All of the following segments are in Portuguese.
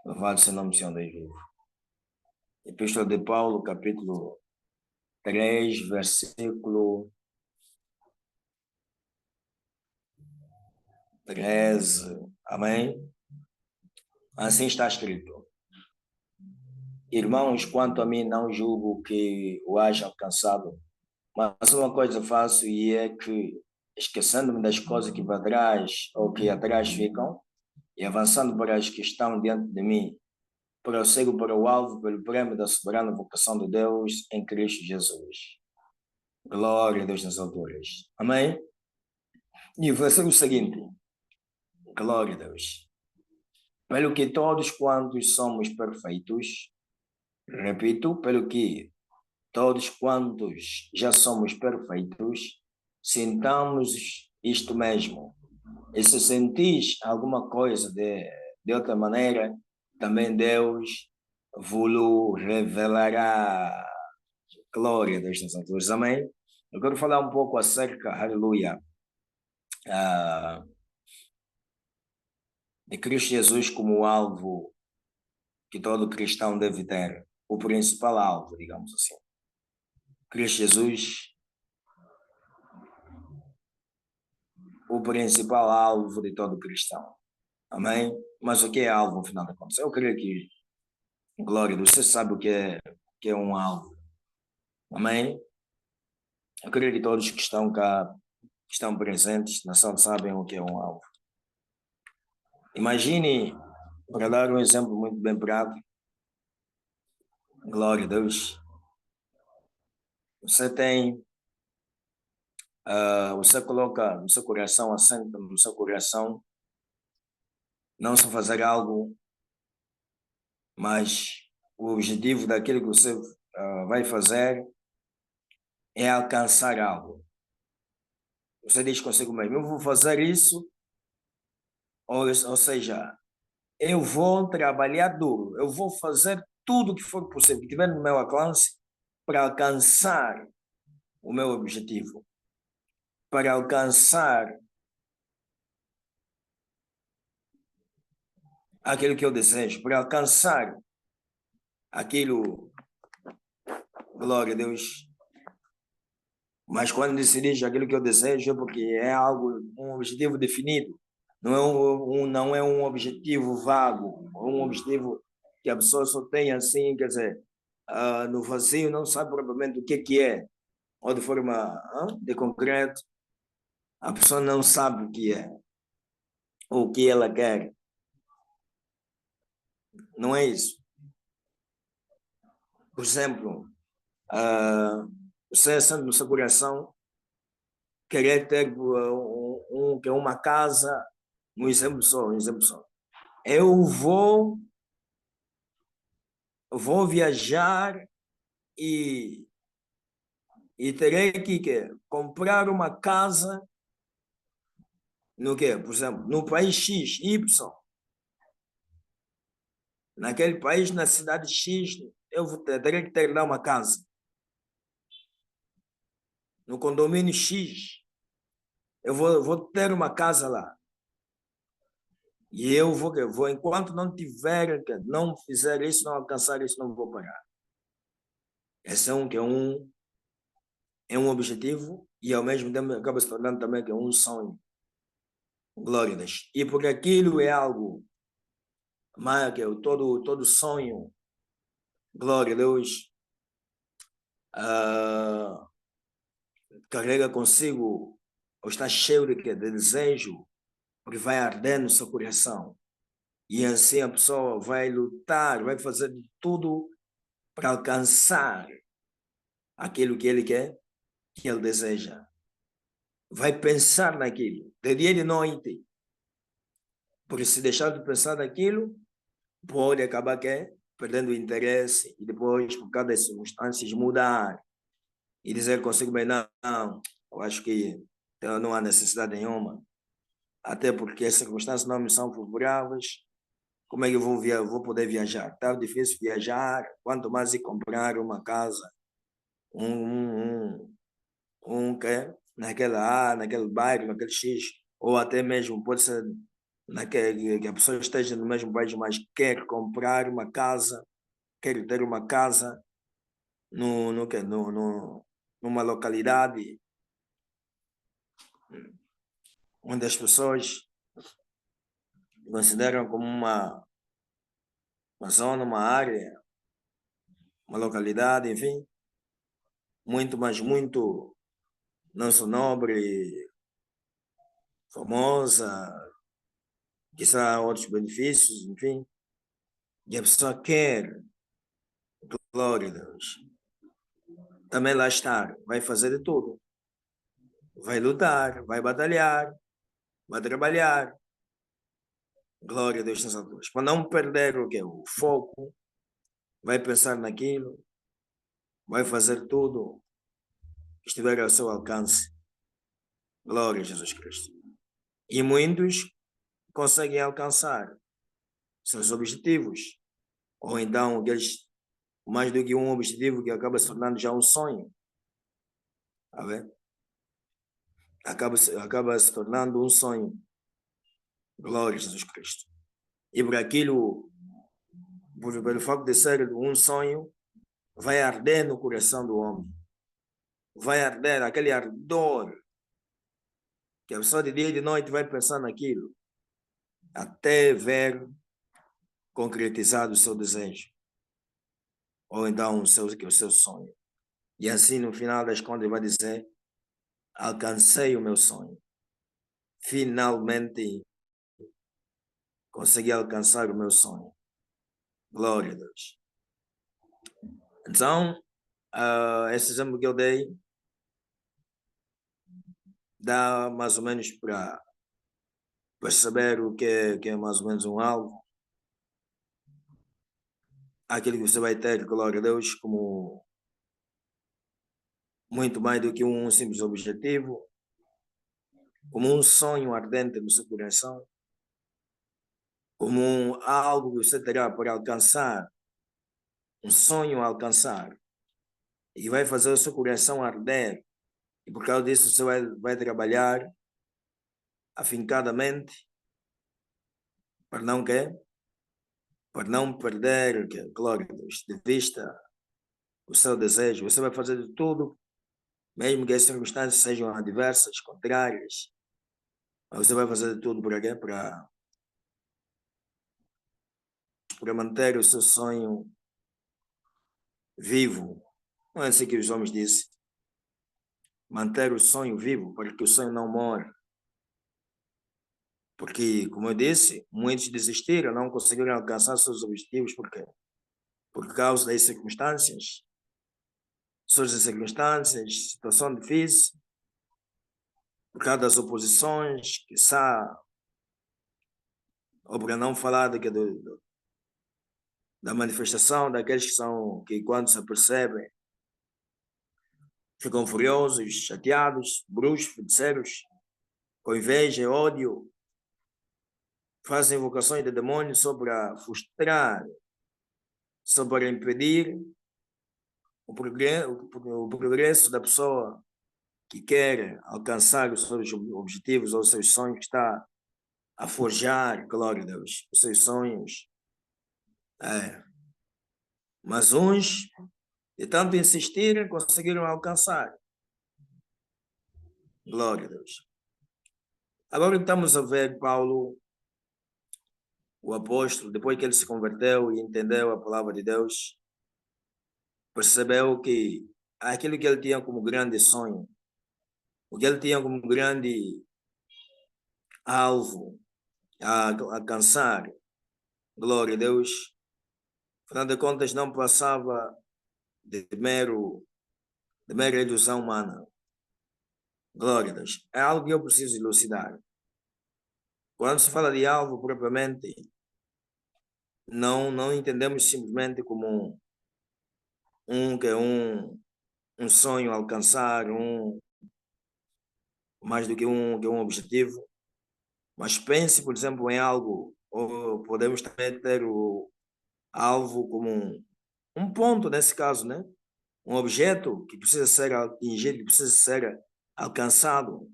Louvado seja o nome do Senhor Deus vivo. Epístola de Paulo, capítulo 3, versículo 13. Amém? Assim está escrito. Irmãos, quanto a mim, não julgo que o haja alcançado, mas uma coisa faço e é que, esquecendo-me das coisas que para trás ou que atrás ficam, e avançando para as que estão diante de mim, prossigo para o alvo pelo prêmio da soberana vocação de Deus em Cristo Jesus. Glória a Deus nas alturas. Amém? E vai ser o seguinte, glória a Deus. Pelo que todos quantos somos perfeitos, repito, pelo que todos quantos já somos perfeitos, sintamos isto mesmo. E se sentis alguma coisa de outra maneira, também Deus vos revelará. Glória a Deus nas alturas. Amém? Eu quero falar um pouco acerca, aleluia, ah, de Cristo Jesus como alvo que todo cristão deve ter, o principal alvo, digamos assim. Cristo Jesus, o principal alvo de todo cristão. Amém? Mas o que é alvo, no final de contas? Eu creio que, glória a Deus, você sabe que é um alvo. Amém? Eu creio que todos que estão cá, que estão presentes na sala, sabem o que é um alvo. Imagine, para dar um exemplo muito bem prático, glória a Deus, você tem, você coloca no seu coração, assenta no seu coração, não só fazer algo, mas o objetivo daquilo que você vai fazer é alcançar algo. Você diz consigo mesmo, eu vou fazer isso, ou seja, eu vou trabalhar duro, eu vou fazer tudo o que for possível, que tiver no meu alcance, para alcançar o meu objetivo, para alcançar aquilo que eu desejo, para alcançar aquilo, glória a Deus. Mas quando decidir aquilo que eu desejo, é porque é algo, um objetivo definido. Não é um objetivo vago, um objetivo que a pessoa só tem assim, quer dizer, no vazio não sabe propriamente o que é, ou de forma de concreto, a pessoa não sabe o que é, ou o que ela quer. Não é isso. Por exemplo, você sendo no seu coração, querer ter que é uma casa, um exemplo só. Eu vou viajar e, e terei que comprar uma casa no quê? Por exemplo, no país X, Y. Naquele país, na cidade X, terei que ter lá uma casa. No condomínio X, eu vou ter uma casa lá. E eu vou, enquanto não tiver, não fizer isso, não alcançar isso, não vou parar. Esse é um objetivo e ao mesmo tempo acaba se tornando também que é um sonho. Glória a Deus. E porque aquilo é algo, mas que todo sonho, glória a Deus, ah, carrega consigo, ou está cheio de desejo, porque vai arder no seu coração. E assim a pessoa vai lutar, vai fazer de tudo para alcançar aquilo que ele quer, que ele deseja. Vai pensar naquilo, de dia e de noite. Porque se deixar de pensar naquilo, pode acabar perdendo o interesse e depois, por causa das circunstâncias, mudar e dizer consigo bem, não, eu acho que não há necessidade nenhuma, até porque as circunstâncias não me são favoráveis, como é que eu vou poder viajar? Está difícil viajar, quanto mais ir comprar uma casa, um que naquele bairro, naquele X, ou até mesmo pode ser que a pessoa esteja no mesmo país, mas quer comprar uma casa, quer ter uma casa numa localidade onde as pessoas consideram como uma zona, uma área, uma localidade, enfim, muito, mas muito não só nobre, famosa, quizá outros benefícios, enfim, e a pessoa quer, glória a Deus, também lá estar, vai fazer de tudo, vai lutar, vai batalhar, vai trabalhar, glória a Deus nas alturas, para não perder o quê? O foco, vai pensar naquilo, vai fazer tudo que estiver ao seu alcance, glória a Jesus Cristo. E muitos conseguem alcançar seus objetivos, ou então aqueles mais do que um objetivo que acaba se tornando já um sonho, tá vendo? Acaba se tornando um sonho, glória a Jesus Cristo. E por aquilo, pelo facto de ser um sonho, vai arder no coração do homem, vai arder aquele ardor que a pessoa de dia e de noite vai pensar naquilo, até ver concretizado o seu desejo, ou então o seu sonho. E assim, no final das contas, ele vai dizer: alcancei o meu sonho. Finalmente consegui alcançar o meu sonho. Glória a Deus. Então, esse exemplo que eu dei dá mais ou menos para saber o que é mais ou menos um alvo. Aquilo que você vai ter, glória a Deus, como muito mais do que um simples objetivo, como um sonho ardente no seu coração, como algo que você terá para alcançar, um sonho a alcançar, e vai fazer o seu coração arder, e por causa disso você vai trabalhar afincadamente para não quê? Para não perder, glória a Deus, de vista o seu desejo. Você vai fazer de tudo, mesmo que as circunstâncias sejam adversas, contrárias, mas você vai fazer de tudo para quê? Para manter o seu sonho vivo. Não é assim que os homens dizem. Manter o sonho vivo, para que o sonho não morra. Porque, como eu disse, muitos desistiram, não conseguiram alcançar seus objetivos. Por quê? Por causa das circunstâncias. Suas circunstâncias, situação difícil, por causa das oposições, quiçá, ou para não falar da manifestação daqueles que quando se apercebem, ficam furiosos, chateados, bruxos, feiticeiros, com inveja e ódio, fazem invocações de demônios só para frustrar, só para impedir o progresso da pessoa que quer alcançar os seus objetivos ou os seus sonhos, que está a forjar, glória a Deus, os seus sonhos. Mas uns, de tanto insistirem, conseguiram alcançar. Glória a Deus. Agora estamos a ver Paulo, o apóstolo, depois que ele se converteu e entendeu a palavra de Deus, percebeu que aquilo que ele tinha como grande sonho, o que ele tinha como grande alvo a alcançar, glória a Deus, afinal de contas não passava de mera ilusão humana. Glória a Deus. É algo que eu preciso elucidar. Quando se fala de alvo propriamente, não entendemos simplesmente como um sonho a alcançar, mais do que um objetivo. Mas pense, por exemplo, em algo, ou podemos também ter o alvo como um ponto, nesse caso, né? Um objeto que precisa ser atingido, que precisa ser alcançado,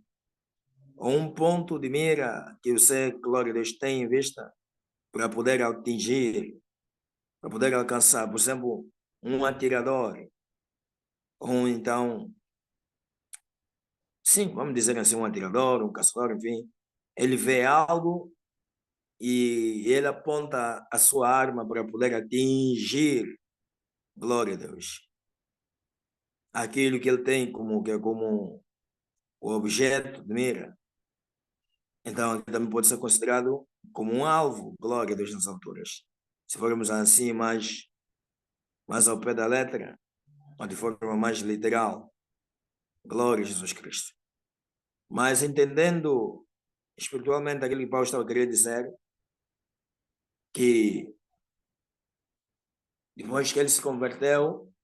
ou um ponto de mira que você, glória a Deus, tem em vista para poder atingir, para poder alcançar, por exemplo, um atirador, ou então, sim, vamos dizer assim, um atirador, um caçador, enfim, ele vê algo e ele aponta a sua arma para poder atingir, glória a Deus, aquilo que ele tem como, que é como o objeto de mira. Então, também pode ser considerado como um alvo, glória a Deus nas alturas. Se formos assim, mais ao pé da letra, ou de forma mais literal, glória a Jesus Cristo. Mas entendendo espiritualmente aquilo que Paulo estava querendo dizer, que depois que ele se converteu,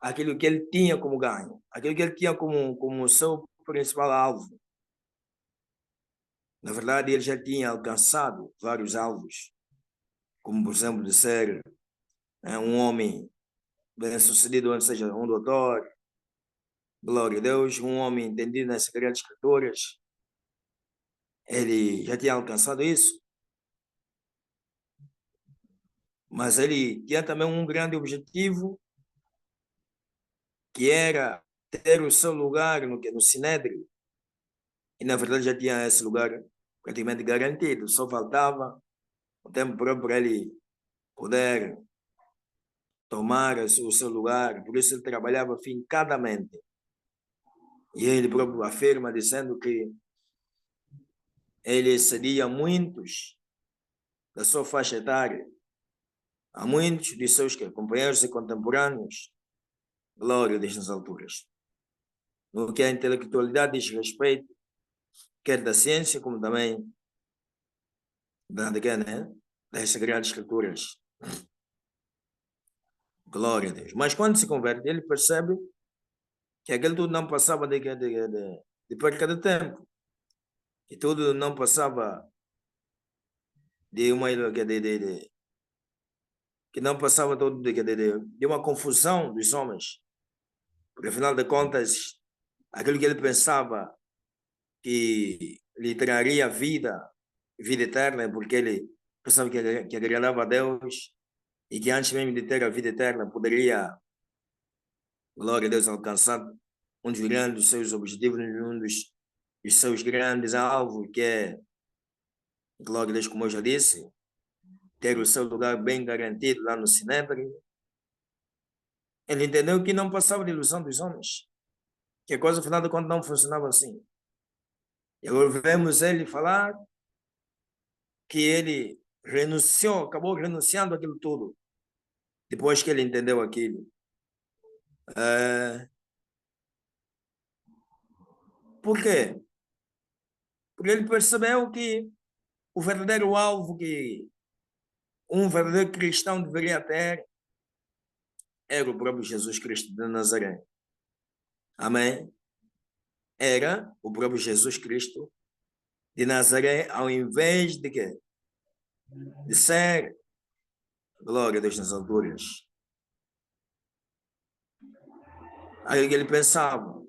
aquilo que ele tinha como ganho, aquilo que ele tinha como seu principal alvo, na verdade ele já tinha alcançado vários alvos, como por exemplo de ser um homem bem-sucedido, ou seja, um doutor, glória a Deus, um homem entendido nas Sagradas Escrituras, ele já tinha alcançado isso, mas ele tinha também um grande objetivo, que era ter o seu lugar no Sinédrio, e na verdade já tinha esse lugar praticamente garantido, só faltava o tempo próprio para ele poder tomar o seu lugar, por isso ele trabalhava fincadamente. E ele próprio afirma dizendo que ele seria muitos da sua faixa etária, a muitos de seus companheiros e contemporâneos, glória destas alturas. No que a intelectualidade diz respeito, quer da ciência, como também das Sagradas Escrituras. Glória a Deus. Mas quando se converte, ele percebe que aquele tudo não passava de perca de tempo, que tudo não passava de uma que não passava todo de uma confusão dos homens, porque afinal de contas, aquilo que ele pensava que lhe traria vida eterna, porque ele pensava que agradava a Deus e que antes mesmo de ter a vida eterna poderia, glória a Deus, alcançar um dos grandes seus objetivos, um dos seus grandes alvos, que é, glória a Deus, como eu já disse, ter o seu lugar bem garantido lá no Sinédrio. Ele entendeu que não passava de ilusão dos homens, que a coisa, afinal de contas, não funcionava assim. E agora vemos ele falar que ele renunciou, acabou renunciando aquilo tudo, depois que ele entendeu aquilo. Por quê? Porque ele percebeu que o verdadeiro alvo que um verdadeiro cristão deveria ter era o próprio Jesus Cristo de Nazaré. Amém? Era o próprio Jesus Cristo de Nazaré, ao invés de quê? De ser, glória a Deus nas alturas, aquilo que ele pensava.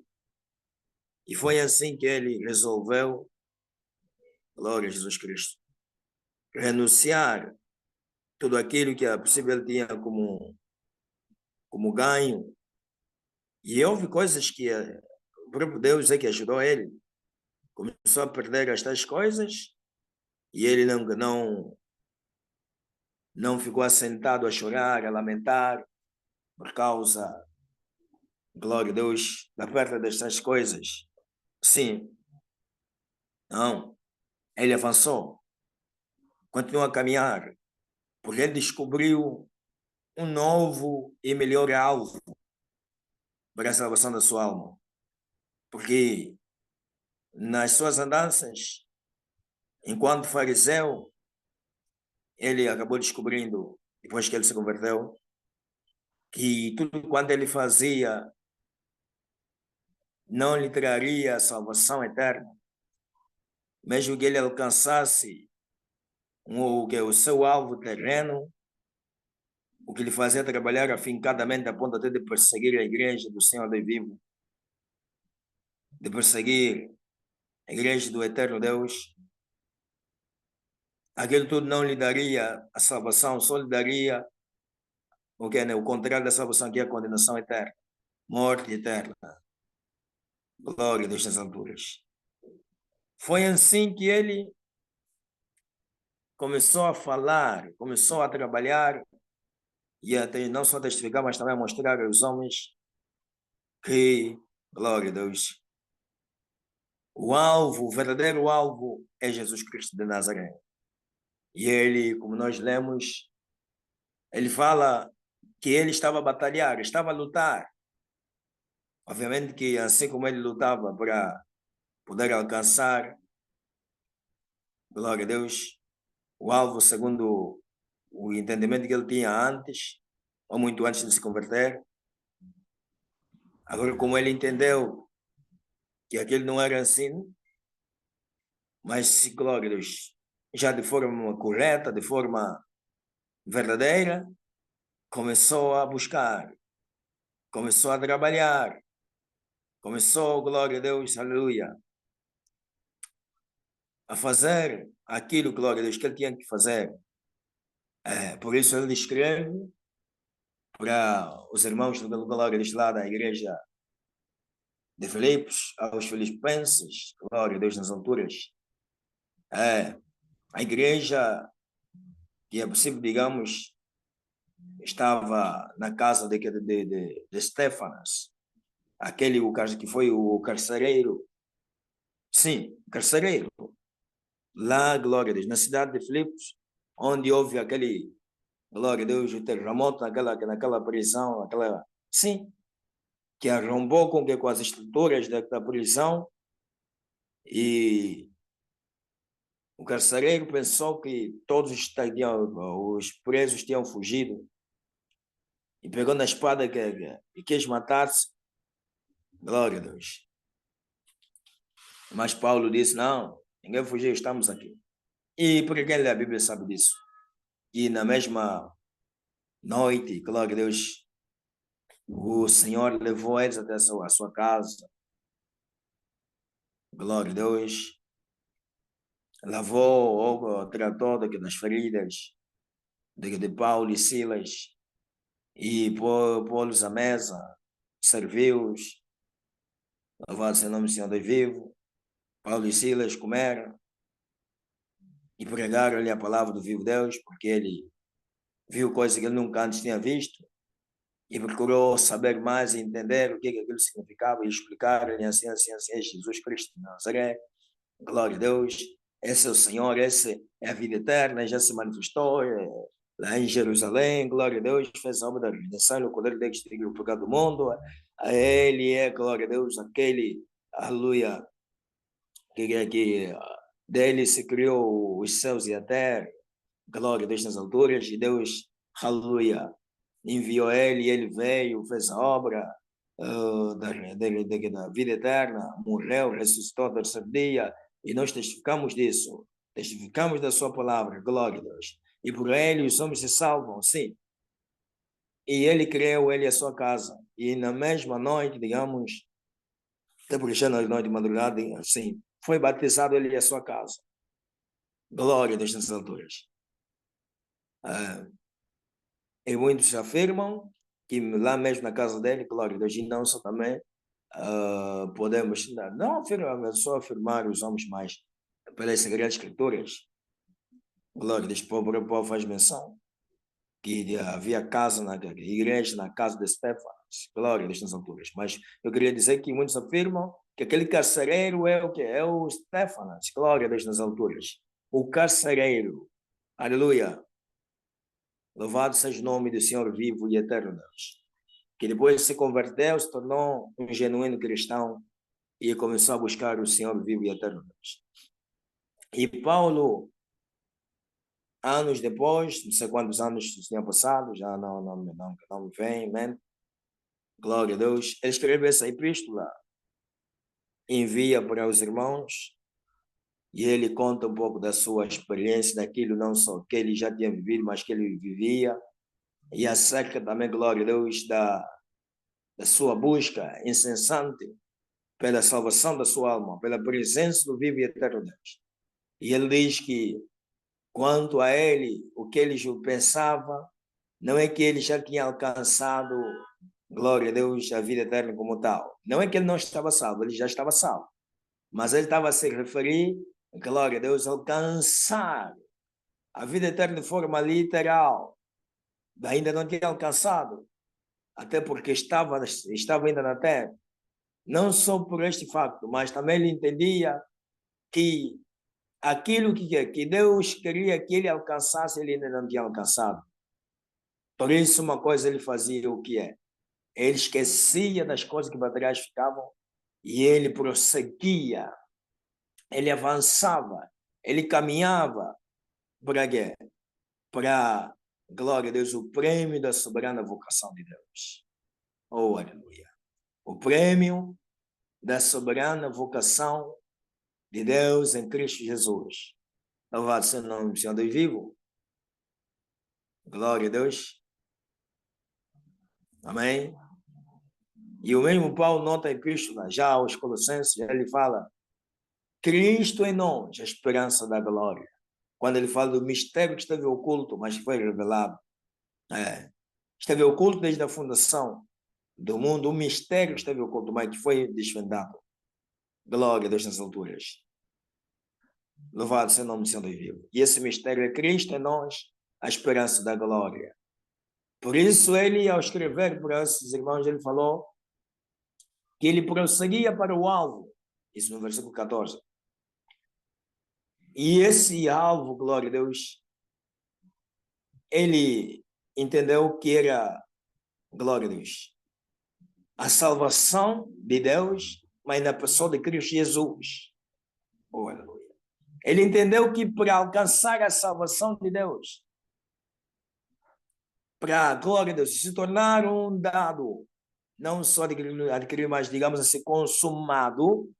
E foi assim que ele resolveu, glória a Jesus Cristo, renunciar tudo aquilo que a possível ele tinha como ganho. E houve coisas que o próprio Deus é que ajudou ele. Começou a perder estas coisas e ele não ficou assentado a chorar, a lamentar por causa, glória a Deus, da perda destas coisas. Sim, não. Ele avançou, continuou a caminhar, porque ele descobriu um novo e melhor alvo para a salvação da sua alma. Porque nas suas andanças, enquanto fariseu, ele acabou descobrindo, depois que ele se converteu, que tudo quanto ele fazia não lhe traria a salvação eterna, mesmo que ele alcançasse o seu alvo terreno, o que lhe fazia trabalhar afincadamente a ponto até de perseguir a igreja do Senhor de vivo, de perseguir a igreja do eterno Deus, aquilo tudo não lhe daria a salvação, só lhe daria o que, né? O contrário da salvação, que é a condenação eterna, morte eterna. Glória a Deus nas alturas. Foi assim que ele começou a falar, começou a trabalhar, e até não só testificar, mas também a mostrar aos homens que, glória a Deus, o alvo, o verdadeiro alvo é Jesus Cristo de Nazaré. E ele, como nós lemos, ele fala que ele estava a batalhar, estava a lutar. Obviamente que assim como ele lutava para poder alcançar, glória a Deus, o alvo segundo o entendimento que ele tinha antes, ou muito antes de se converter. Agora, como ele entendeu que aquilo não era assim, mas se, glória a Deus, já de forma correta, de forma verdadeira, começou a buscar, começou a trabalhar, começou, glória a Deus, aleluia, a fazer aquilo, glória a Deus, que ele tinha que fazer. Por isso ele escreve para os irmãos do glória a Deus lá da igreja de Filipos, aos filipenses, glória a Deus nas alturas. A igreja que é possível, digamos, estava na casa de Stefanas, aquele o que foi o carcereiro, sim, carcereiro, lá, glória a Deus, na cidade de Filipos, onde houve aquele, glória a Deus, o terremoto naquela prisão, sim, que arrombou com as estruturas da prisão, e o carcereiro pensou que todos os presos tinham fugido, e pegou na espada e quis matar-se. Glória a Deus. Mas Paulo disse, não, ninguém fugiu, estamos aqui. E porque quem lê a Bíblia sabe disso. E na mesma noite, glória a Deus, o Senhor levou eles até a sua casa. Glória a Deus. Lavou, tratou das feridas de Paulo e Silas. E pô-los à mesa, serviu-os. Louvado seja o nome do Senhor Deus vivo. Paulo e Silas comeram e pregaram-lhe a palavra do vivo Deus, porque ele viu coisas que ele nunca antes tinha visto e procurou saber mais e entender o que aquilo significava e explicar-lhe assim, assim, assim, é Jesus Cristo de Nazaré, glória a Deus, esse é o Senhor, esse é a vida eterna, já se manifestou lá em Jerusalém, glória a Deus, fez a obra da redenção, o poder de extinguir o pecado do mundo, a ele é, glória a Deus, aquele, aleluia, que dele se criou os céus e a terra, glória a Deus nas alturas, e Deus, aleluia, enviou ele, e ele veio, fez a obra da vida eterna, morreu, ressuscitou ao terceiro dia, e nós testificamos disso, testificamos da sua palavra, glória a Deus. E por ele os homens se salvam, sim. E ele criou ele e a sua casa. E na mesma noite, digamos, até porque já na noite de madrugada, assim, foi batizado ele e a sua casa. Glória a Deus nas alturas. E muitos afirmam que lá mesmo na casa dele, glória a Deus, e não só também podemos, não afirmar, só afirmar os homens, mas pelas Sagradas Escrituras, glória a Deus, o povo faz menção que havia casa na igreja, na casa de Stefanas, glória a Deus nas alturas. Mas eu queria dizer que muitos afirmam que aquele carcereiro é o que? É o Stefanas, glória a Deus nas alturas. O carcereiro, aleluia. Louvado seja o nome do Senhor vivo e eterno Deus. Que depois se converteu, se tornou um genuíno cristão e começou a buscar o Senhor vivo e eterno Deus. E Paulo, anos depois, não sei quantos anos tinha passado, já não me vem, man. Glória a Deus. Ele escreve essa epístola, envia para os irmãos, e ele conta um pouco da sua experiência, daquilo não só que ele já tinha vivido, mas que ele vivia, e acerca também, glória a Deus, da sua busca incessante pela salvação da sua alma, pela presença do vivo e eterno Deus. E ele diz que, quanto a ele, o que ele pensava, não é que ele já tinha alcançado, glória a Deus, a vida eterna como tal. Não é que ele não estava salvo, ele já estava salvo. Mas ele estava a se referir, glória a Deus, alcançar a vida eterna de forma literal. Ainda não tinha alcançado, até porque estava ainda na terra. Não só por este facto, mas também ele entendia que aquilo que Deus queria que ele alcançasse, ele ainda não tinha alcançado. Por isso, uma coisa ele fazia o que é? Ele esquecia das coisas que para trás ficavam e ele prosseguia, ele avançava, ele caminhava para quê? Para, glória a Deus, o prêmio da soberana vocação de Deus. Oh, aleluia. O prêmio da soberana vocação de Deus em Cristo Jesus. Louvado seja o nome do Senhor Deus vivo. Glória a Deus. Amém. E o mesmo Paulo nota em Cristo, já aos Colossenses, ele fala, Cristo em nós, a esperança da glória. Quando ele fala do mistério que esteve oculto, mas que foi revelado. Esteve oculto desde a fundação do mundo, o mistério que esteve oculto, mas que foi desvendado. Glória a Deus nas alturas. Louvado seja o nome do Senhor Deus vivo. E esse mistério é Cristo em nós, a esperança da glória. Por isso ele, ao escrever para esses irmãos, ele falou que ele prosseguia para o alvo. Isso no versículo 14. E esse alvo, glória a Deus, ele entendeu que era, glória a Deus, a salvação de Deus, mas na pessoa de Cristo Jesus. Oh, aleluia. Ele entendeu que para alcançar a salvação de Deus, para a glória de Deus, se tornar um dado, não só adquirir, mas digamos assim, consumado,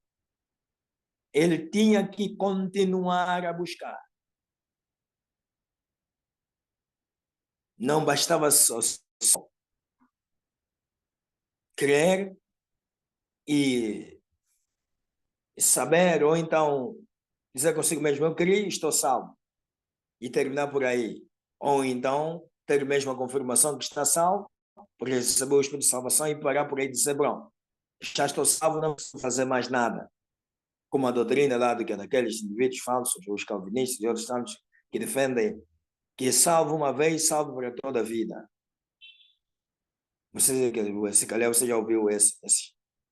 ele tinha que continuar a buscar. Não bastava só crer e saber, ou então dizer consigo mesmo, eu criei e estou salvo, e terminar por aí. Ou então ter mesmo a confirmação que está salvo, porque recebeu o Espírito de salvação e parar por aí e dizer, bom, já estou salvo, não preciso fazer mais nada. Como a doutrina lá daqueles indivíduos falsos, os calvinistas e outros tantos, que defendem que salvo uma vez, salvo para toda a vida. Você, se calhar você já ouviu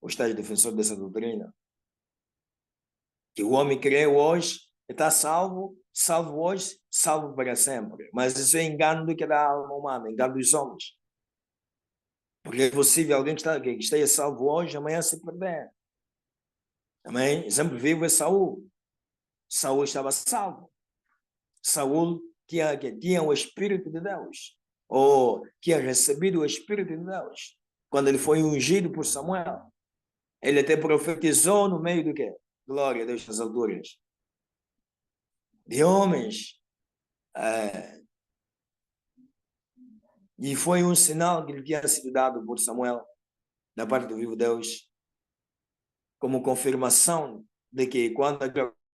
os tais defensores dessa doutrina, que o homem creu hoje, está salvo, salvo hoje, salvo para sempre. Mas isso é engano do que da alma humana, engano dos homens. Porque é possível alguém que esteja salvo hoje, amanhã se perder. Amém? Exemplo vivo é Saul. Saul estava salvo. Saul tinha o Espírito de Deus, ou tinha recebido o Espírito de Deus, quando ele foi ungido por Samuel. Ele até profetizou no meio do quê? Glória a Deus nas alturas. De homens. E foi um sinal que lhe tinha sido dado por Samuel, da parte do vivo Deus, como confirmação de que quando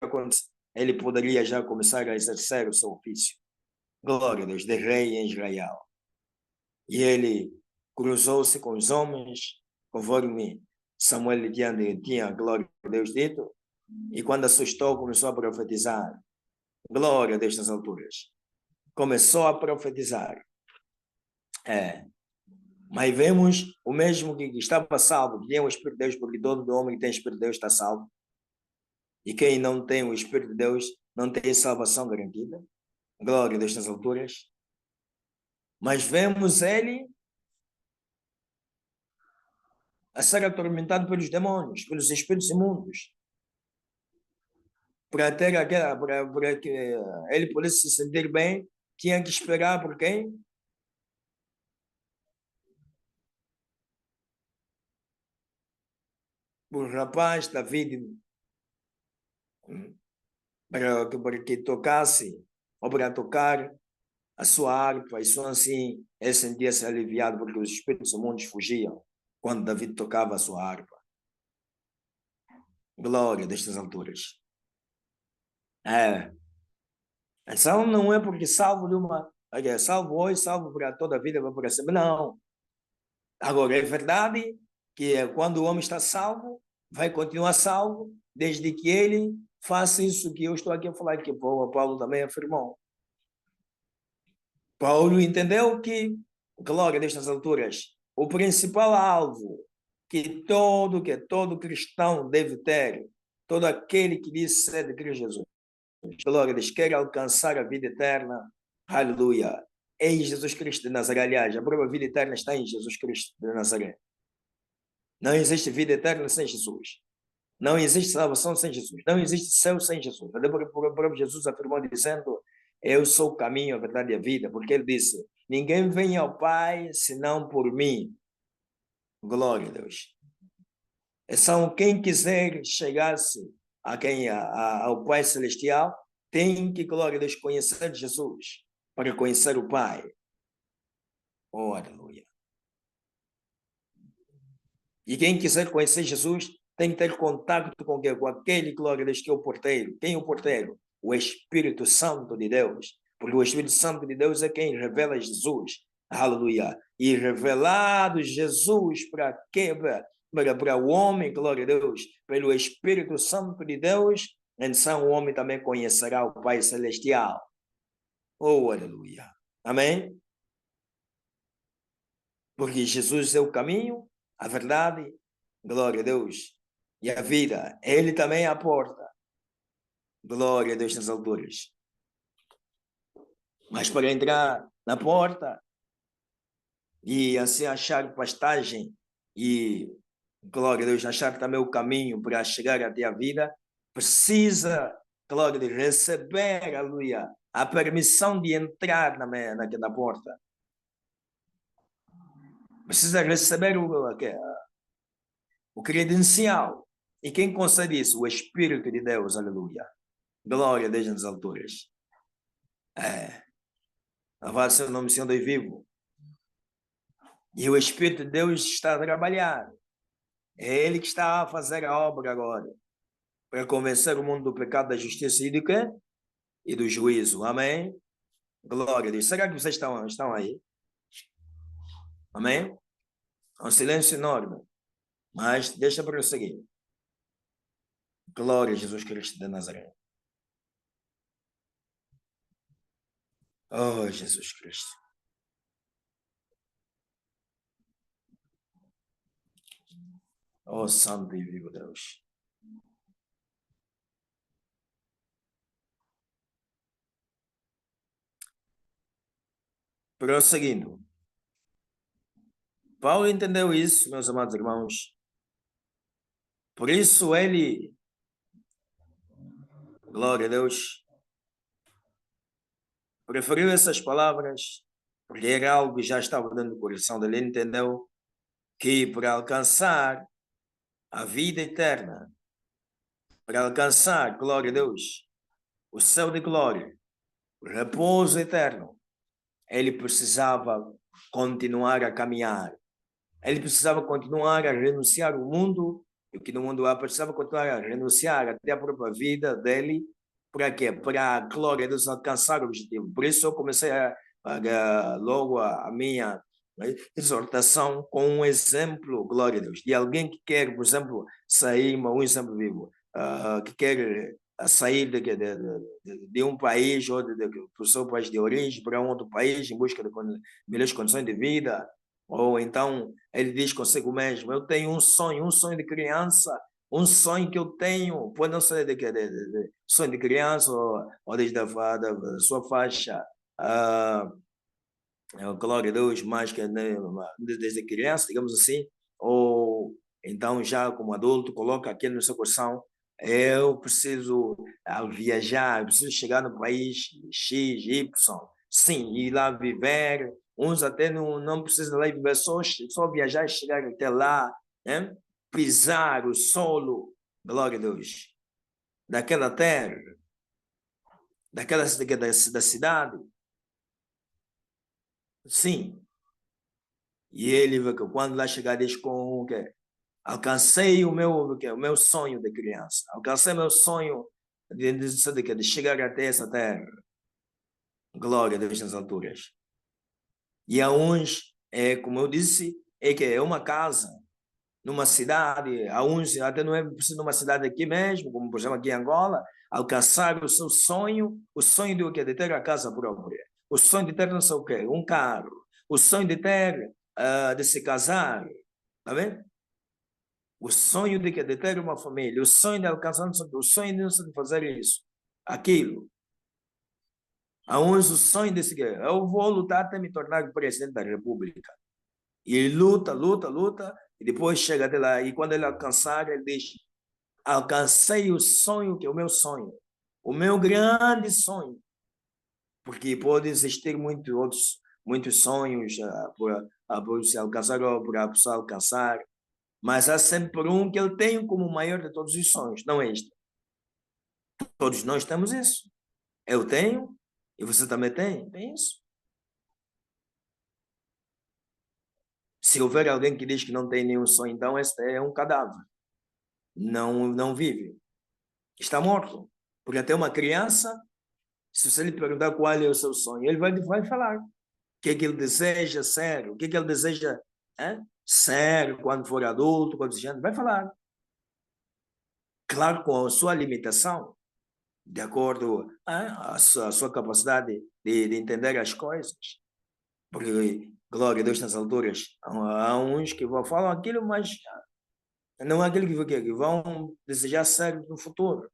acontecesse, ele poderia já começar a exercer o seu ofício. Glória a Deus, de rei em Israel. E ele cruzou-se com os homens, conforme Samuel lhe tinha, glória a Deus, dito, e quando assustou, começou a profetizar. Glória a Deus nas alturas. Começou a profetizar. Mas vemos o mesmo que estava salvo, que tem o Espírito de Deus, porque todo homem que tem o Espírito de Deus está salvo. E quem não tem o Espírito de Deus não tem salvação garantida. Glória a Deus nas alturas. Mas vemos ele a ser atormentado pelos demônios, pelos espíritos imundos. Para ter para que ele pudesse se sentir bem, tinha que esperar por quem? Por rapaz David, para que tocasse, ou para tocar a sua harpa, e só assim ele sentia-se aliviado, porque os espíritos imundos fugiam quando David tocava a sua harpa. Glória destas alturas. É. Então não é porque salvo de uma. Salvo hoje, salvo para toda a vida, vai para sempre. Não. Agora, é verdade que quando o homem está salvo, vai continuar salvo, desde que ele faça isso que eu estou aqui a falar, que Paulo também afirmou. Paulo entendeu que, glória destas alturas, o principal alvo que todo cristão deve ter, todo aquele que diz ser de Cristo Jesus, glória a Deus, quer alcançar a vida eterna, aleluia, em Jesus Cristo de Nazaré. Aliás, a própria vida eterna está em Jesus Cristo de Nazaré. Não existe vida eterna sem Jesus. Não existe salvação sem Jesus. Não existe céu sem Jesus. O próprio Jesus afirmou dizendo: eu sou o caminho, a verdade e a vida. Porque ele disse: ninguém vem ao Pai senão por mim. Glória a Deus. Então, quem quiser chegar-se ao Pai Celestial, tem que, glória a Deus, conhecer Jesus para conhecer o Pai. Oh, aleluia. E quem quiser conhecer Jesus tem que ter contato com aquele, glória a Deus, que é o porteiro. Quem é o porteiro? O Espírito Santo de Deus. Porque o Espírito Santo de Deus é quem revela Jesus. Aleluia. E revelado Jesus para quê? Para o homem, glória a Deus, pelo Espírito Santo de Deus, então o homem também conhecerá o Pai Celestial. Oh, aleluia. Amém? Porque Jesus é o caminho, a verdade, glória a Deus, e a vida. Ele também é a porta. Glória a Deus nas alturas. Mas para entrar na porta e assim achar pastagem e, glória a Deus, achar também o caminho para chegar até a vida, precisa, glória a Deus, receber, aleluia, a permissão de entrar na porta. Precisa receber o credencial. E quem concede isso? O Espírito de Deus, aleluia. Glória a Deus nas alturas. Louvado seja o nome do Senhor Deus vivo. E o Espírito de Deus está a trabalhar. É Ele que está a fazer a obra agora. Para convencer o mundo do pecado, da justiça e do quê? E do juízo. Amém? Glória a Deus. Será que vocês estão aí? Amém? É um silêncio enorme. Mas deixa para eu seguir. Glória a Jesus Cristo de Nazaré. Oh, Jesus Cristo. Oh, santo e vivo Deus. Prosseguindo. Paulo entendeu isso, meus amados irmãos. Por isso ele, glória a Deus, preferiu essas palavras, porque era algo que já estava dentro do coração dele. Ele entendeu que para alcançar a vida eterna, para alcançar, glória a Deus, o céu de glória, o repouso eterno, ele precisava continuar a caminhar. Ele precisava continuar a renunciar ao mundo, e o que no mundo há, precisava continuar a renunciar até a própria vida dele. Para quê? Para a glória de Deus alcançar o objetivo. Por isso eu comecei logo a minha exortação com um exemplo, glória a Deus, de alguém que quer, por exemplo, sair, um exemplo vivo, que quer sair de um país ou do seu país de origem para um outro país em busca de melhores condições de vida, ou então ele diz consigo mesmo: eu tenho um sonho de criança, um sonho que eu tenho, pode não ser de sonho de criança ou desde da sua faixa, glória a Deus, mais que né, desde criança, digamos assim, ou então já como adulto, coloca aquilo no seu coração: eu preciso viajar, eu preciso chegar no país X, Y, sim, ir lá viver. Uns até não precisam lá viver, só viajar e chegar até lá, né? Pisar o solo, glória a Deus, daquela terra, da cidade, sim. E ele, quando lá chegar, diz com o quê? Alcancei o meu sonho de criança. Alcancei meu sonho de chegar até essa terra. Glória a Deus nas alturas. E a uns, como eu disse, é que é uma casa numa cidade, a uns até não é preciso numa cidade aqui mesmo, como por exemplo aqui em Angola, alcançar o seu sonho, o sonho de o quê? De ter a casa própria, o sonho de ter não sei o quê, um carro, o sonho de ter, de se casar, tá vendo? O sonho de, de ter uma família, o sonho de alcançar, o sonho de fazer isso, aquilo. Há uns o sonho de seguir, eu vou lutar até me tornar presidente da República. E ele luta, luta, luta, e depois chega até lá. E quando ele alcançar, ele diz: alcancei o sonho, que é o meu sonho, o meu grande sonho. Porque pode existir muitos sonhos por se alcançar ou por a pessoa alcançar, mas há sempre um que ele tem como o maior de todos os sonhos, não é este. Todos nós temos isso. Eu tenho, e você também tem isso. Se houver alguém que diz que não tem nenhum sonho, então este é um cadáver. Não vive. Está morto. Porque até uma criança, se você lhe perguntar qual é o seu sonho, ele vai falar. O que é que ele deseja ser? O que é que ele deseja ser quando for adulto, quando seja, vai falar. Claro, com a sua limitação, de acordo a sua capacidade de entender as coisas. Porque, glória a Deus nas alturas, há uns que falam aquilo, mas não é aquilo que vão desejar ser no futuro.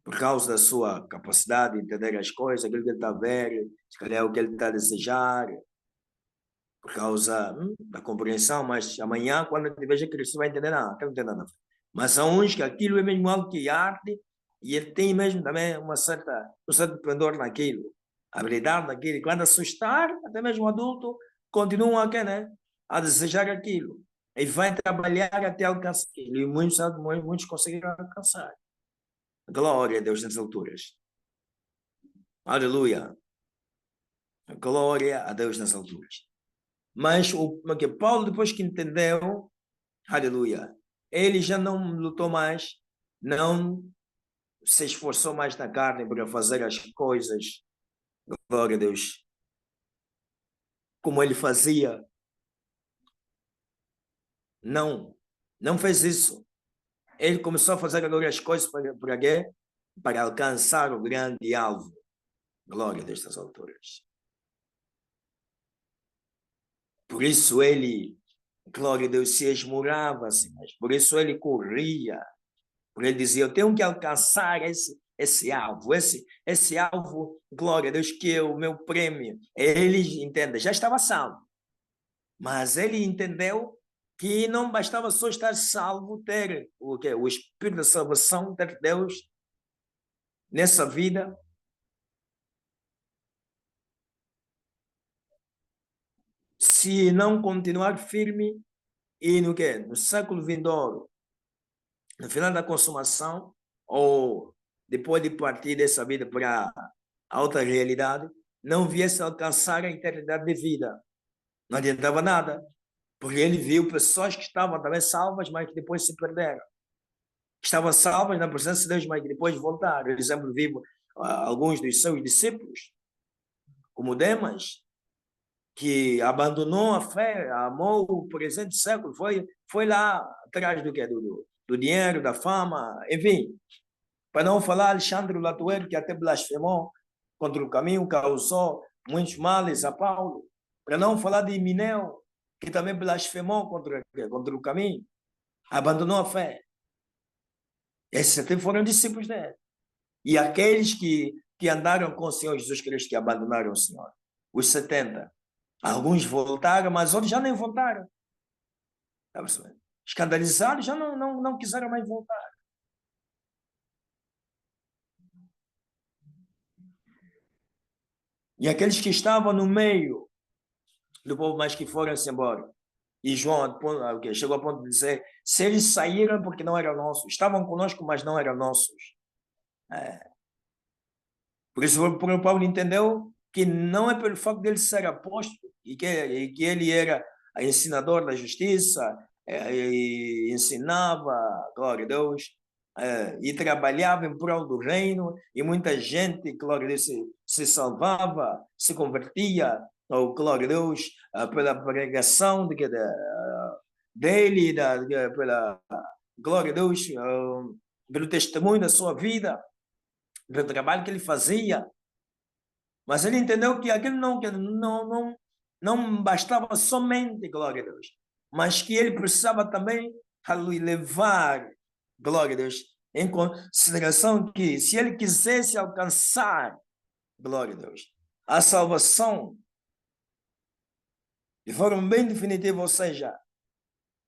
Por causa da sua capacidade de entender as coisas, aquilo que ele está a ver, se calhar é o que ele está a desejar, por causa da compreensão, mas amanhã, quando ele veja Cristo, vai entender nada, não entender nada. Mas há uns que aquilo é mesmo algo que arde, e ele tem mesmo também um certo pendor naquilo, habilidade naquilo, e quando assustar, até mesmo adulto, continuam a desejar aquilo, e vai trabalhar até alcançar aquilo, e muitos conseguiram alcançar. Glória a Deus nas alturas. Aleluia. Glória a Deus nas alturas. Mas o que Paulo, depois que entendeu, aleluia, ele já não lutou mais, não se esforçou mais na carne para fazer as coisas, glória a Deus, como ele fazia. Não fez isso. Ele começou a fazer agora as coisas para quê? Para alcançar o grande alvo. Glória destas alturas. Por isso ele, glória a Deus, se esmurava assim, mas por isso ele corria. Por ele dizia, eu tenho que alcançar esse alvo, esse alvo, glória a Deus, que é o meu prêmio. Ele, entende, já estava salvo. Mas ele entendeu que não bastava só estar salvo, ter o Espírito da salvação, ter Deus nessa vida. Se não continuar firme e no quê? No século vindouro, no final da consumação, ou depois de partir dessa vida para a outra realidade, não viesse a alcançar a eternidade de vida. Não adiantava nada, porque ele viu pessoas que estavam também salvas, mas que depois se perderam. Estavam salvas na presença de Deus, mas que depois voltaram. Por exemplo, vivo alguns dos seus discípulos, como Demas, que abandonou a fé, amou o presente século, foi lá atrás do que? Do dinheiro, da fama, enfim. Para não falar Alexandre Latuero, que até blasfemou contra o caminho, causou muitos males a Paulo. Para não falar de Mineu, que também blasfemou contra o caminho, abandonou a fé. Esses até foram discípulos dele. E aqueles que andaram com o Senhor Jesus Cristo, que abandonaram o Senhor, os 70. Alguns voltaram, mas outros já nem voltaram. Escandalizados, já não quiseram mais voltar. E aqueles que estavam no meio do povo, mas que foram-se embora. E João chegou a ponto de dizer, se eles saíram porque não eram nossos, estavam conosco, mas não eram nossos. Por isso o Paulo entendeu que não é pelo fato dele ser apóstolo e que ele era ensinador da justiça, e ensinava, glória a Deus, e trabalhava em prol do reino, e muita gente, glória a Deus, se salvava, se convertia, ou glória a Deus, pela pregação dele, pela glória a Deus, pelo testemunho da sua vida, pelo trabalho que ele fazia. Mas ele entendeu que aquilo não bastava somente, glória a Deus, mas que ele precisava também, aleluia, levar, glória a Deus, em consideração que se ele quisesse alcançar, glória a Deus, a salvação de forma bem definitiva, ou seja,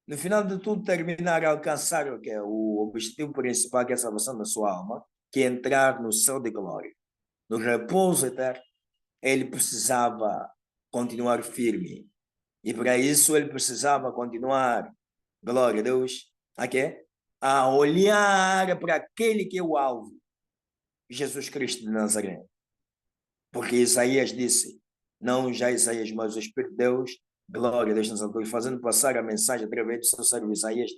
no final de tudo terminar a alcançar o que é o objetivo principal, que é a salvação da sua alma, que é entrar no céu de glória, no repouso eterno, ele precisava continuar firme. E para isso ele precisava continuar, glória a Deus, a quê? A olhar para aquele que é o alvo, Jesus Cristo de Nazaré. Porque Isaías disse, não já Isaías, mas o Espírito de Deus, glória a Deus nas alturas, fazendo passar a mensagem através do seu servo Isaías,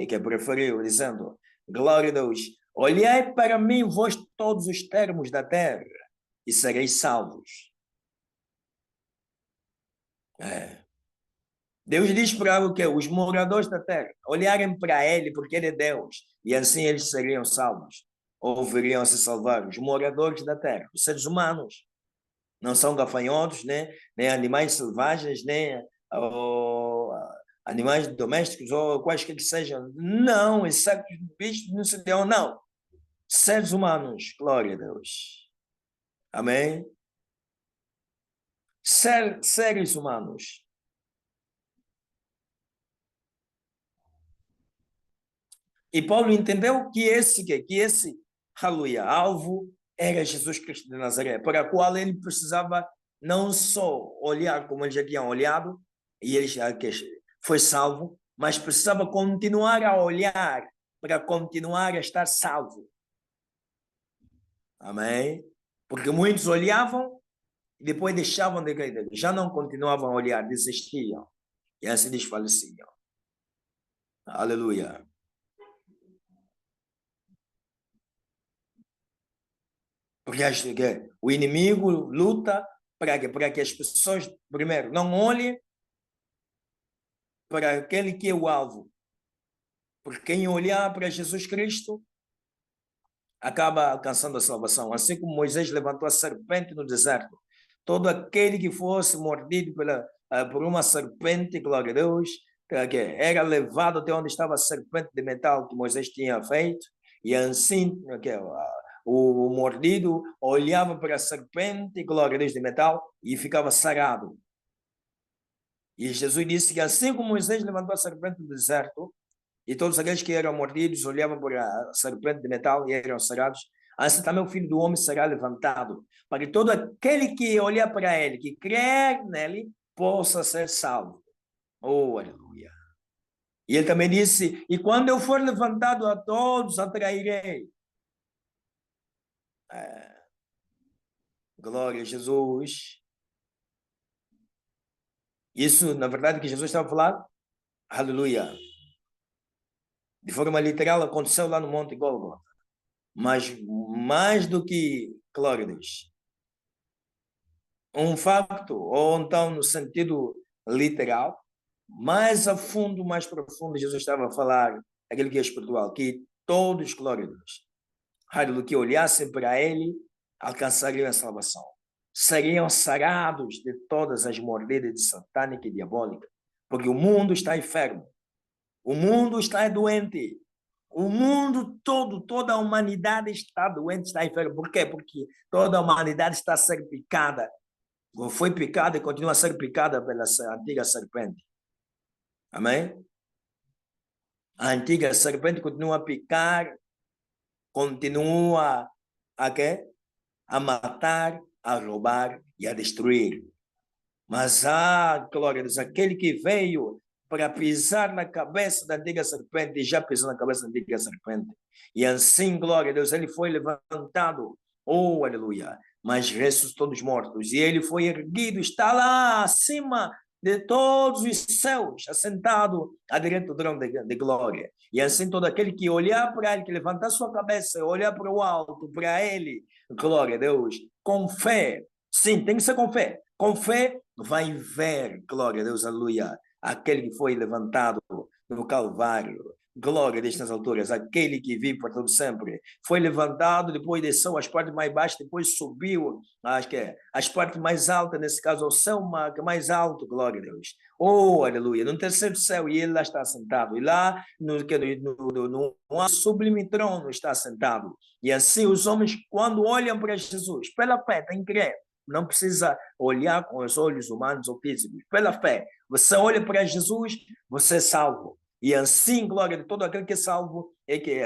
que preferiu, dizendo, glória a Deus, olhai para mim vós todos os termos da terra, e sereis salvos. Deus diz para o quê? Os moradores da terra olharem para ele, porque ele é Deus, e assim eles seriam salvos, ou viriam a se salvar. Os moradores da terra, os seres humanos, não são gafanhotos, né? Nem animais selvagens, nem animais domésticos, ou quaisquer que sejam. Não, insetos, bichos, não sei de onde, não. Seres humanos, glória a Deus. Amém? Seres humanos. E Paulo entendeu que esse aleluia, alvo era Jesus Cristo de Nazaré, para o qual ele precisava não só olhar como eles já tinham olhado, e ele já foi salvo, mas precisava continuar a olhar para continuar a estar salvo. Amém? Porque muitos olhavam e depois deixavam de crer, já não continuavam a olhar, desistiam e assim desfaleciam. Aleluia. Porque acho que o inimigo luta para que as pessoas, primeiro, não olhem para aquele que é o alvo. Porque quem olhar para Jesus Cristo acaba alcançando a salvação. Assim como Moisés levantou a serpente no deserto. Todo aquele que fosse mordido por uma serpente, glória a Deus, que era levado até onde estava a serpente de metal que Moisés tinha feito, e assim o mordido olhava para a serpente, glória a Deus, de metal, e ficava sarado. E Jesus disse que assim como Moisés levantou a serpente do deserto, e todos aqueles que eram mordidos olhavam para a serpente de metal e eram sarados, assim também o Filho do Homem será levantado, para que todo aquele que olhar para ele, que crer nele, possa ser salvo. Oh, aleluia. E ele também disse, e quando eu for levantado, a todos atrairei. Glória a Jesus. Isso, na verdade, que Jesus estava falando, aleluia. De forma literal, aconteceu lá no Monte Gólgota. Mas mais do que, glória a Deus, um facto, ou então no sentido literal, mais a fundo, mais profundo, Jesus estava a falar aquilo que é espiritual, que todos, glória a Deus, aleluia, que olhassem para ele, alcançariam a salvação. Seriam sarados de todas as mordidas de satânica e diabólica, porque o mundo está enfermo, o mundo está doente, o mundo todo, toda a humanidade está doente, está enferma. Por quê? Porque toda a humanidade está a ser picada. Foi picada e continua a ser picada pela antiga serpente. Amém? A antiga serpente continua a picar, continua a quê? A matar, a roubar e a destruir. Mas glória a Deus, aquele que veio para pisar na cabeça da antiga serpente, e já pisou na cabeça da antiga serpente. E assim, glória a Deus, ele foi levantado. Oh, aleluia. Mas ressuscitou dos mortos. E ele foi erguido, está lá acima de todos os céus, assentado à direita do trono de glória. E assim todo aquele que olhar para ele, que levantar sua cabeça, olhar para o alto, para ele, glória a Deus, com fé. Sim, tem que ser com fé. Com fé, vai ver, glória a Deus, aleluia, aquele que foi levantado no Calvário. Glória a Deus nas alturas, aquele que vive por todo sempre. Foi levantado, depois desceu às partes mais baixas, depois subiu, acho que é, às partes mais altas, nesse caso, ao céu mais alto, glória a Deus. Oh, aleluia, no terceiro céu, e ele lá está sentado. E lá, no sublime trono está sentado. E assim os homens, quando olham para Jesus, pela fé, tem que crer. Não precisa olhar com os olhos humanos ou físicos. Pela fé, você olha para Jesus, você é salvo. E assim, glória de todo aquele que é salvo, é que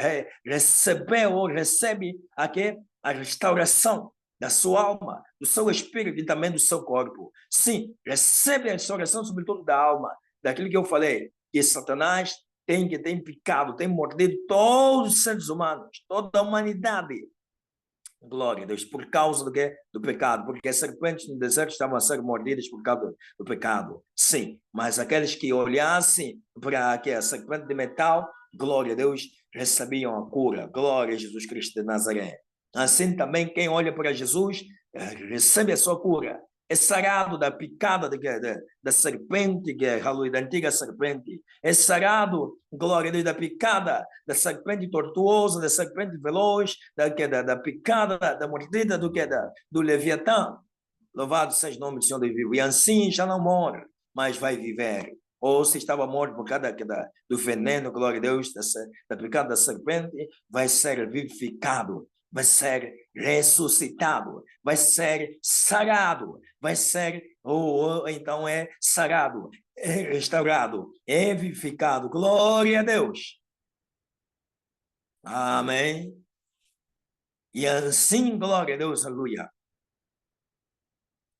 recebeu ou recebe aqui a restauração da sua alma, do seu espírito e também do seu corpo. Sim, recebe a restauração, sobretudo da alma, daquilo que eu falei, que Satanás tem picado, tem mordido todos os seres humanos, toda a humanidade. Glória a Deus, por causa do quê? Do pecado, porque as serpentes no deserto estavam a ser mordidas por causa do pecado. Sim, mas aqueles que olhassem para a serpente de metal, glória a Deus, recebiam a cura. Glória a Jesus Cristo de Nazaré. Assim também quem olha para Jesus recebe a sua cura. É sarado da picada da serpente, que é da antiga serpente. É sarado, glória a Deus, da picada da serpente tortuosa, da serpente veloz, da picada, da mordida do Leviatã. Louvado seja o nome do Senhor de vivo. E assim já não morre, mas vai viver. Ou se estava morto por causa do veneno, glória a Deus, da picada da serpente, vai ser vivificado, vai ser ressuscitado, vai ser sarado, vai ser, ou então é sarado, é restaurado, é vivificado. Glória a Deus. Amém. E assim, glória a Deus, aleluia.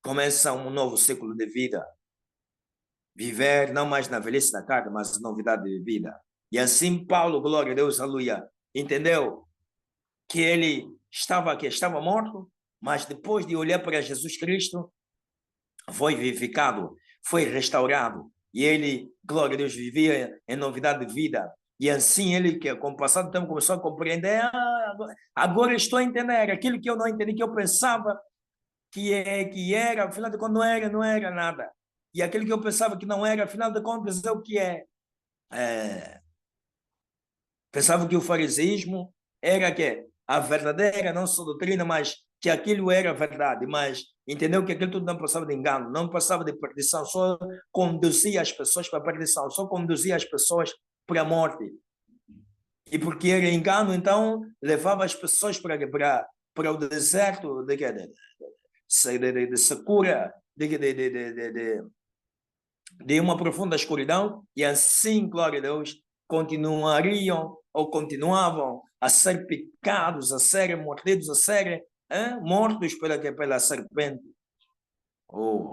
Começa um novo ciclo de vida. Viver não mais na velhice da carne, mas novidade de vida. E assim Paulo, glória a Deus, aleluia, entendeu que ele estava morto, mas depois de olhar para Jesus Cristo, foi vivificado, foi restaurado. E ele, glória a Deus, vivia em novidade de vida. E assim ele, com o passar do tempo, começou a compreender, agora estou a entender aquilo que eu não entendi, que eu pensava que era, afinal de contas não era nada. E aquilo que eu pensava que não era, afinal de contas é o que é. Pensava que o fariseísmo era que a verdadeira, não só doutrina, mas que aquilo era verdade, mas entendeu que aquilo tudo não passava de engano, não passava de perdição, só conduzia as pessoas para a perdição, só conduzia as pessoas para a morte. E porque era engano, então levava as pessoas para o deserto de secura, de uma profunda escuridão, e assim, glória a Deus, continuariam ou continuavam a ser picados, a serem mordidos, a serem mortos pela serpente. Oh.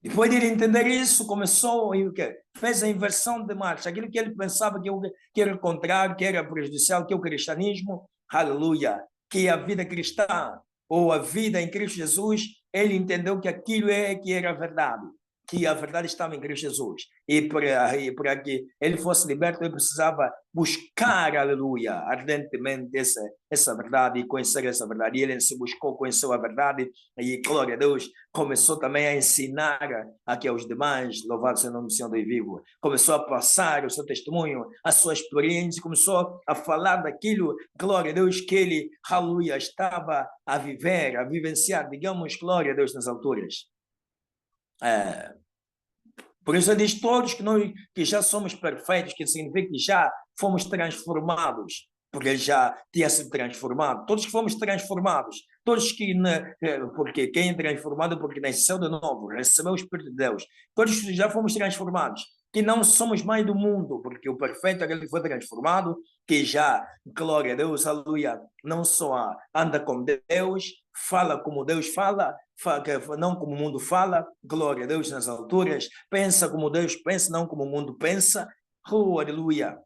Depois de ele entender isso, começou e o quê? Fez a inversão de marcha. Aquilo que ele pensava que era contrário, que era prejudicial, que é o cristianismo, aleluia, que a vida cristã ou a vida em Cristo Jesus, ele entendeu que aquilo que era verdade, que a verdade estava em Cristo Jesus. E para que ele fosse liberto, ele precisava buscar, aleluia, ardentemente essa verdade e conhecer essa verdade. E ele se buscou, conheceu a verdade e, glória a Deus, começou também a ensinar aqui aos demais, louvado seja o nome do Senhor Deus vivo, começou a passar o seu testemunho, a sua experiência, começou a falar daquilo, glória a Deus, que ele, aleluia, estava a viver, a vivenciar, digamos, glória a Deus nas alturas. Por isso ele diz todos que já somos perfeitos, que significa que já fomos transformados, porque ele já tinha sido transformado. Todos que fomos transformados, todos que, porque quem é transformado porque nasceu de novo, recebeu o Espírito de Deus, todos que já fomos transformados, que não somos mais do mundo, porque o perfeito é aquele que foi transformado, que já, glória a Deus, aleluia, não só anda com Deus, fala como Deus fala, não como o mundo fala, glória a Deus nas alturas, pensa como Deus pensa, não como o mundo pensa, aleluia.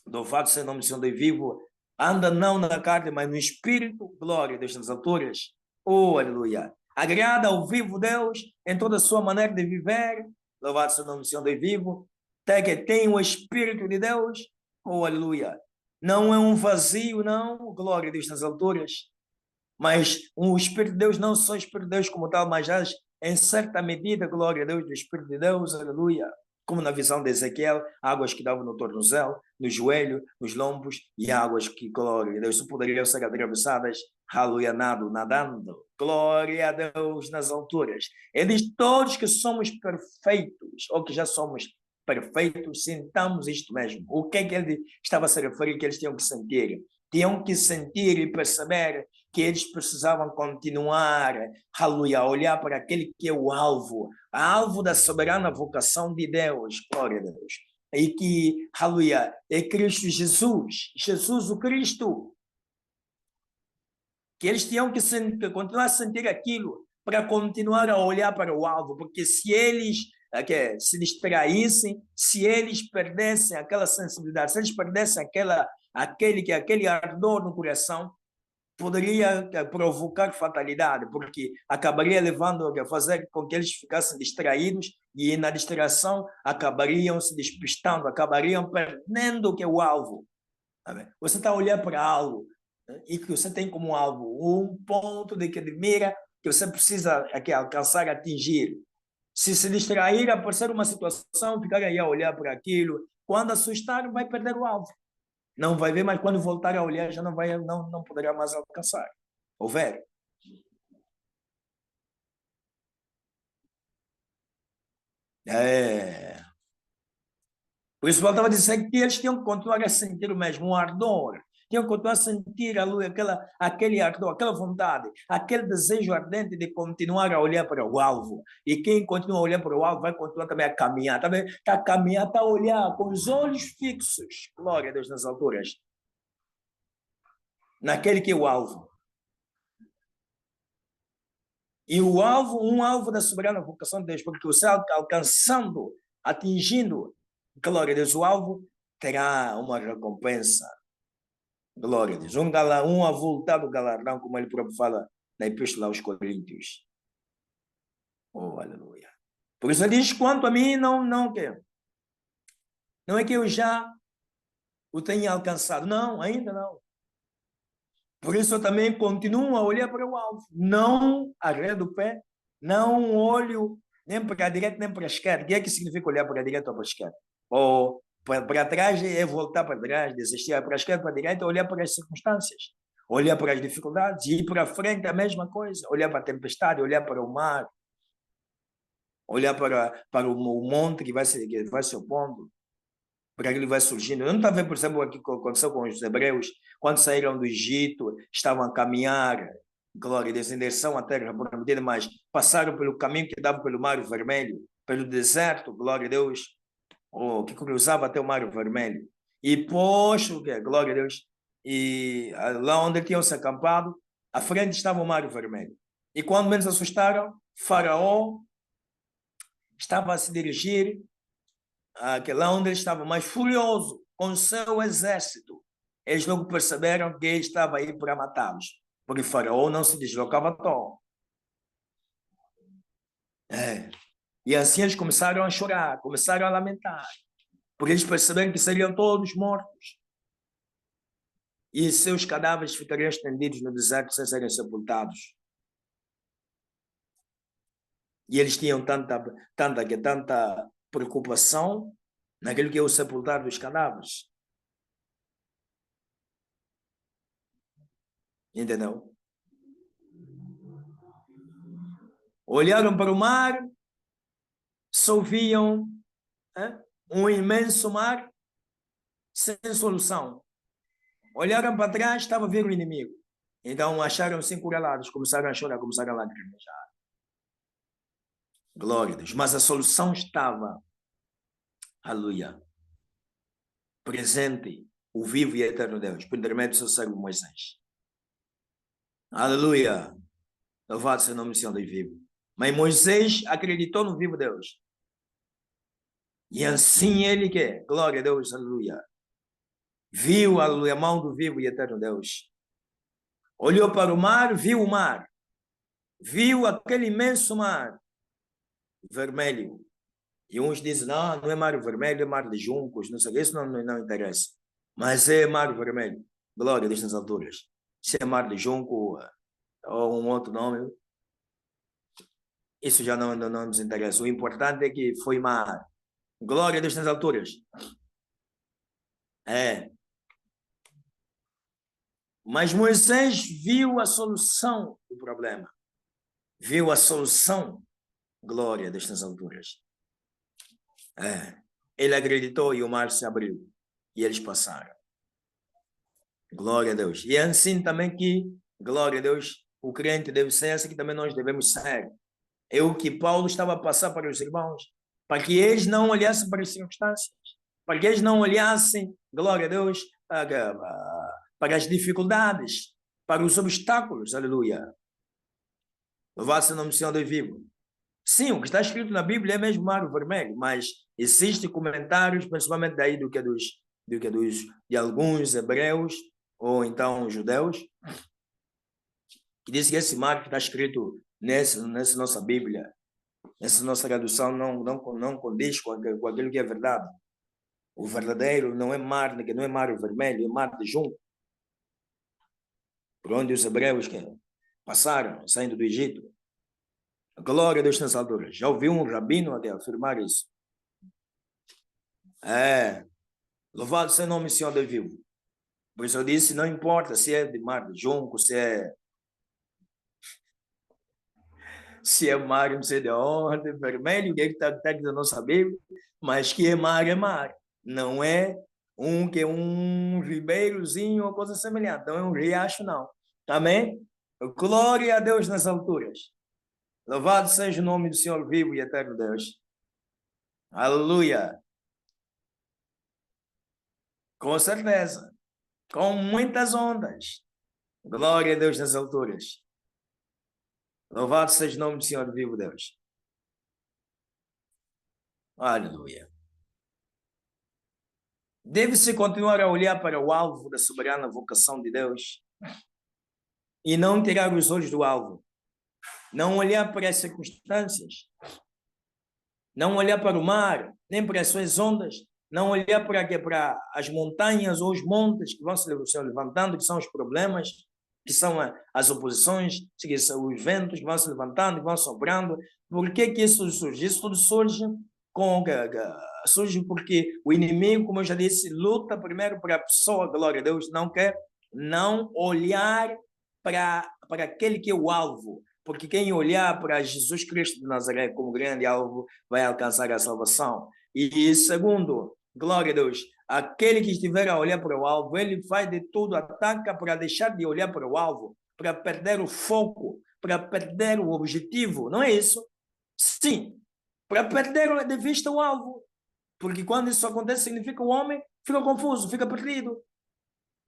Louvado seja o nome do Senhor Deus vivo, anda não na carne, mas no espírito, glória a Deus nas alturas, aleluia. agrada ao vivo Deus em toda a sua maneira de viver, louvado seja o nome do Senhor Deus vivo, até que tem o Espírito de Deus, oh aleluia, não é um vazio, não, glória a Deus nas alturas, mas o Espírito de Deus não só o Espírito de Deus como tal, mas em certa medida, glória a Deus, do Espírito de Deus, aleluia, como na visão de Ezequiel, águas que davam no tornozelo, no joelho, nos lombos, e águas que, glória a Deus, poderiam ser atravessadas, aleluia, nadando, glória a Deus nas alturas. Ele diz, todos que somos perfeitos, ou que já somos perfeitos, sintamos isto mesmo. O que é que ele estava a se referir que eles tinham que sentir? Tinham que sentir e perceber que eles precisavam continuar, aleluia, a olhar para aquele que é o alvo da soberana vocação de Deus, glória a Deus. E que, aleluia, é Cristo Jesus, Jesus o Cristo. Que eles tinham que continuar a sentir aquilo para continuar a olhar para o alvo, porque se eles se distraíssem, se eles perdessem aquela sensibilidade, se eles perdessem aquele ardor no coração, poderia provocar fatalidade, porque acabaria levando a fazer com que eles ficassem distraídos e na distração acabariam se despistando, acabariam perdendo o que é o alvo. Você está a olhar para algo e que você tem como alvo um ponto de mira que você precisa alcançar, atingir. Se distrair, aparecer uma situação, ficar aí a olhar para aquilo, quando assustar, vai perder o alvo. Não vai ver, mas quando voltar a olhar, já não poderá mais alcançar. Ou ver. Por isso, voltava a dizer que eles tinham que continuar a sentir o mesmo um ardor, tinham que continuar a sentir a luz, aquele ardor, aquela vontade, aquele desejo ardente de continuar a olhar para o alvo. E quem continua a olhar para o alvo vai continuar também a caminhar, também está a caminhar, está a olhar com os olhos fixos, glória a Deus nas alturas, naquele que é o alvo. E o alvo, um alvo da soberana vocação de Deus, porque você alcançando, atingindo, glória a Deus, o alvo, terá uma recompensa. Glória a Deus. Um avultado galardão, como ele próprio fala na Epístola aos Coríntios. Oh, aleluia. Por isso ele diz, quanto a mim, não quero. Não é que eu já o tenha alcançado. Não, ainda não. Por isso eu também continuo a olhar para o alvo. Não arredo o pé, não olho nem para a direita nem para a esquerda. O que é que significa olhar para a direita ou para a esquerda? Ou para trás é voltar para trás, desistir para a esquerda, para a direita, olhar para as circunstâncias, olhar para as dificuldades, e ir para frente a mesma coisa, olhar para a tempestade, olhar para o mar, olhar para o monte que vai se opondo, para aquilo vai surgindo. Eu não estava vendo, por exemplo, aqui que aconteceu com os hebreus, quando saíram do Egito, estavam a caminhar, glória a Deus, em direção à terra prometida, mas passaram pelo caminho que dava pelo Mar Vermelho, pelo deserto, glória a Deus, que cruzava até o Mar Vermelho. E posto, glória a Deus, e lá onde tinham se acampado, à frente estava o Mar Vermelho. E quando menos assustaram, Faraó estava a se dirigir lá onde ele estava mais furioso com o seu exército. Eles logo perceberam que ele estava aí para matá-los, porque Faraó não se deslocava à toa. E assim eles começaram a chorar, começaram a lamentar, porque eles perceberam que seriam todos mortos. E seus cadáveres ficariam estendidos no deserto sem serem sepultados. E eles tinham tanta preocupação naquilo que é o sepultar dos cadáveres. Entendeu? Olharam para o mar, só viam um imenso mar sem solução. Olharam para trás, estava a vir o inimigo. Então acharam-se encurralados, começaram a chorar, começaram a lacrimejar. Glória a Deus. Mas a solução estava, aleluia, presente, o vivo e eterno Deus, por intermédio do seu servo Moisés. Aleluia. Louvado seja o nome do Senhor Deus vivo. Mas Moisés acreditou no vivo Deus. E assim ele quer. Glória a Deus, aleluia. Viu, aleluia, a mão do vivo e eterno Deus. Olhou para o mar, viu o mar. viu aquele imenso mar vermelho. E uns dizem, não, não é mar vermelho, é mar de juncos, não sei, isso não interessa. Mas é mar vermelho. Glória a Deus nas alturas. Se é mar de junco ou um outro nome, isso já não nos interessa. O importante é que foi mar. Glória a Deus nas alturas. É. Mas Moisés viu a solução do problema. Viu a solução. Glória a Deus nas alturas. É. Ele acreditou e o mar se abriu. E eles passaram. Glória a Deus. E é assim também que, glória a Deus, o crente deve ser assim que também nós devemos ser. É o que Paulo estava a passar para os irmãos, para que eles não olhassem para as circunstâncias, para que eles não olhassem, glória a Deus, para as dificuldades, para os obstáculos, aleluia. Louvado-se o nome do Senhor Deus vivo. Sim, o que está escrito na Bíblia é mesmo mar vermelho, mas existem comentários, principalmente daí de alguns hebreus, ou então judeus, que dizem que esse mar que está escrito nessa nossa Bíblia, essa nossa tradução não condiz com aquilo que é verdade. O verdadeiro não é mar vermelho, é mar de junco, por onde os hebreus passaram, saindo do Egito. Glória a Deus nas alturas. Já ouviu um rabino até afirmar isso? É. Louvado seja o nome do Senhor Deus vivo. Por isso eu disse, não importa se é de mar de junco, se é mar, não sei de onde, vermelho, o que está dentro da nossa Bíblia, mas que é mar, não é que é um ribeirozinho ou coisa semelhante, não é um riacho, não. Amém? Glória a Deus nas alturas. Louvado seja o nome do Senhor vivo e eterno Deus. Aleluia. Com certeza. Com muitas ondas. Glória a Deus nas alturas. Louvado seja o nome do Senhor vivo Deus. Aleluia. Deve-se continuar a olhar para o alvo da soberana vocação de Deus e não tirar os olhos do alvo. Não olhar para as circunstâncias, não olhar para o mar, nem para as suas ondas, não olhar para as montanhas ou os montes que vão se levantando, que são os problemas, que são as oposições, que são os ventos que vão se levantando, que vão sobrando. Por que isso surge? Isso tudo surge surge porque o inimigo, como eu já disse, luta primeiro para a pessoa, glória a Deus, não quer não olhar para aquele que é o alvo, porque quem olhar para Jesus Cristo de Nazaré como grande alvo vai alcançar a salvação. E segundo, glória a Deus, aquele que estiver a olhar para o alvo, ele faz de tudo, ataca para deixar de olhar para o alvo, para perder o foco, para perder o objetivo, não é isso? Sim, para perder de vista o alvo. Porque quando isso acontece, significa que o homem fica confuso, fica perdido.